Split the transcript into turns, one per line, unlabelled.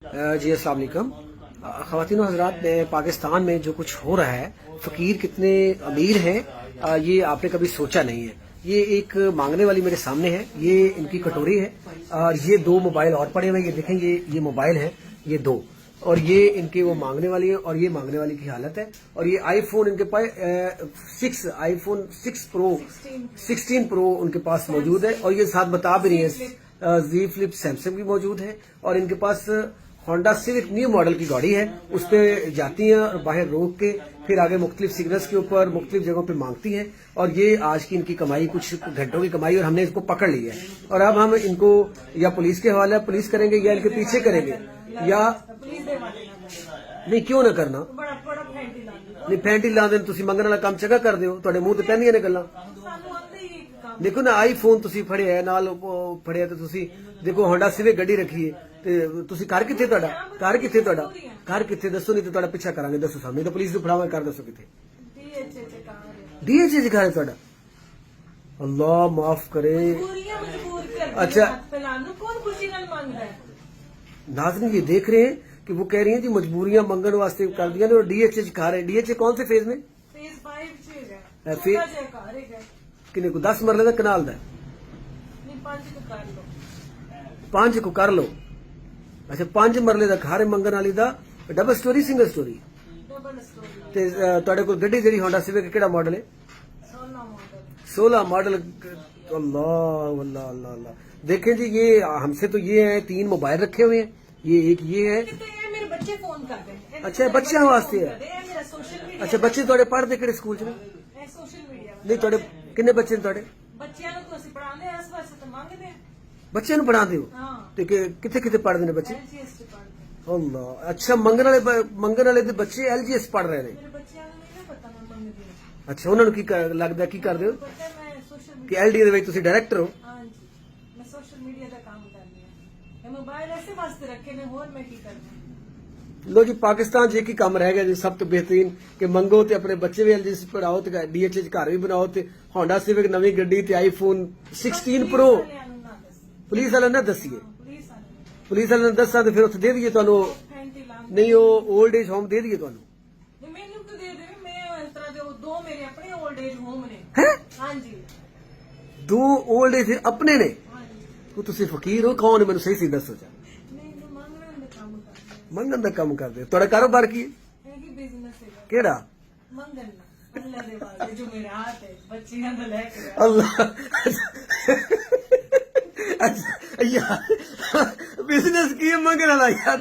जी अस्सलाम वालेकुम। ख़वातीन हज़रात, पाकिस्तान में जो कुछ हो रहा है, फ़कीर कितने अमीर हैं ये आपने कभी सोचा नहीं है। ये एक मांगने वाली मेरे सामने है, ये इनकी कटोरी है और ये दो मोबाइल और पड़े हुए हैं। ये देखें, ये मोबाइल है, ये दो, और ये इनके वो मांगने वाली है और ये मांगने वाली की हालत है। और ये आईफोन इनके पास आईफोन 16 प्रो उनके पास मौजूद है और ये साथ बता भी रही है जी फ्लिप सैमसंग भी मौजूद है। और इनके पास होंडा सिविक न्यू मॉडल की गाड़ी है, उस पर जाती हैं और बाहर रोक के फिर आगे मुख्तलिफ सिग्नल्स के ऊपर मुख्तलिफ जगहों पे मांगती हैं। और ये आज की इनकी कमाई, कुछ घंटों की कमाई, और हमने इसको पकड़ लिया है। और अब हम इनको या पुलिस के हवाले पुलिस करेंगे या इनके पीछे करेंगे या नहीं, क्यों ना करना। नहीं, फैंटी ला देन, तुसी मंगण वाला काम चंगा कर दिओ, तुहाडे मूंह ते पैंदियां ने गल्लां। देखो ना, आईफोन तुसी फड़िया है, नाल फड़िया ते तुसी देखो होंडा सिविक गड्डी रखी है ते तुसी घर किथे, तुहाडा घर किथे, तुहाडा घर किथे दसो, नहीं तो तुहाडा पीछा करांगे। दसो सामने तो पुलिस नूं फड़ावां, कर दसो किथे। डीएचए च घर है तुहाडा? अल्लाह माफ करे। अच्छा नाज़रीन, ये देख रहे हैं कि वो कह रही हैं जी मजबूरियां मंगन वास्ते कर दिया और डीएचए च घर है। डीएचए कौन से फेज में? किन्ने को 10 मरले का कनाल दा? 5 को कर लो। अच्छा, 5 मरले का घर है मंगन वाली दा। Double storey single storey? ते तुहाडे कोल गड्डी जेहड़ी होंडा सिविक केड़ा मॉडल है? 16 मॉडल। अल्लाह अल्लाह अल्लाह अल्लाह। देखें जी, ये हमसे तो ये है, 3 मोबाइल रखे हुए हैं, ये एक ये है।
मेरे बच्चे फोन करते हैं।
अच्छा, बच्चों वास्ते है। अच्छा, बच्चे थोड़े पढ़ते किहड़े स्कूल च ने?
सोशल मीडिया
नहीं, थोड़े किन्ने बच्चे ने थोड़े?
बच्चों को ਅਸੀਂ ਪੜਾਉਂਦੇ ਆ, ਇਸ ਵਾਸਤੇ ਤਾਂ ਮੰਗਦੇ ਆ।
बच्चे नु पढ़ाते हो?
हाँ।
ते किथे किथे पढ़ते ने बच्चे?
LGS ਚ ਪੜ੍ਹਦੇ
अल्लाह। अच्छा, मंगन वाले दे बच्चे एलजीएस पढ़ रहे ने?
ਮੇਰੇ ਬੱਚਿਆਂ ਨੂੰ ਨਹੀਂ ਪਤਾ ਮੈਂ ਮੰਗਦੀ ਹਾਂ।
अच्छा, उन्होंने की लगदा की कर दे हो
ਪਤਾ ਮੈਂ ਸੋਸ਼ਲ
कि
ਮੀਡੀਆ
एलडी दे विच तुसी डायरेक्टर हो?
ਹਾਂਜੀ ਮੈਂ ਸੋਸ਼ਲ ਮੀਡੀਆ ਦਾ ਕੰਮ ਕਰਦੀ ਹਾਂ। ਇਹ ਮੋਬਾਈਲ ਐਸੇ ਵਾਸਤੇ ਰੱਖੇ ਨੇ, ਹੋਰ ਮੈਂ ਕੀ ਕਰਨਾ।
लो जी, पाकिस्तान च एक ही काम रह गया जी सब तो बेहतरीन कि मंगो ते अपने बच्चे भी एलजीएस पढ़ाओ ते डीएचए च घर भी बनाओ ते होंडा सिविक नवी गड्डी ते आईफोन 16 प्रो। पुलिस वाले ना दसिए, पुलिस वाले ने दसा तो फिर उत्थे दे दिए तुहानू। नहीं, वो ओल्ड एज होम दे दिए तुहानू?
ਮੈਨੂੰ ਤਾਂ ਦੇ ਦੇਵੇ, ਮੈਂ ਇਸ ਤਰ੍ਹਾਂ ਦੇ ਦੋ ਮੇਰੇ ਆਪਣੇ 올ਡ ਏਜ ਹੋਮ ਨੇ।
हैं?
ਹਾਂਜੀ
2 ओल्ड एज अपने ने?
ਹਾਂਜੀ।
को तुसी फकीर हो? कौन है, मैनू सही सी दसो।
ਨਹੀਂ ਮੰਗਣ ਦਾ ਕੰਮ ਕਰਦੀ
मंगन का काम करते हो? तुहाडा कारोबार की है?
ਹਾਂ। ਇਹ ਕੀ ਬਿਜ਼ਨਸ ਹੈ?
केड़ा?
ਮੰਗਣ ਅੱਲਾ ਦੇ ਵਾਸਤੇ ਜੋ ਮੇਰੇ ਹੱਥ ਹੈ, ਬੱਚਿਆਂ ਦਾ ਲੈ ਕੇ
अल्लाह। अच्छा यार, बिजनेस की है मंगन वाला यार।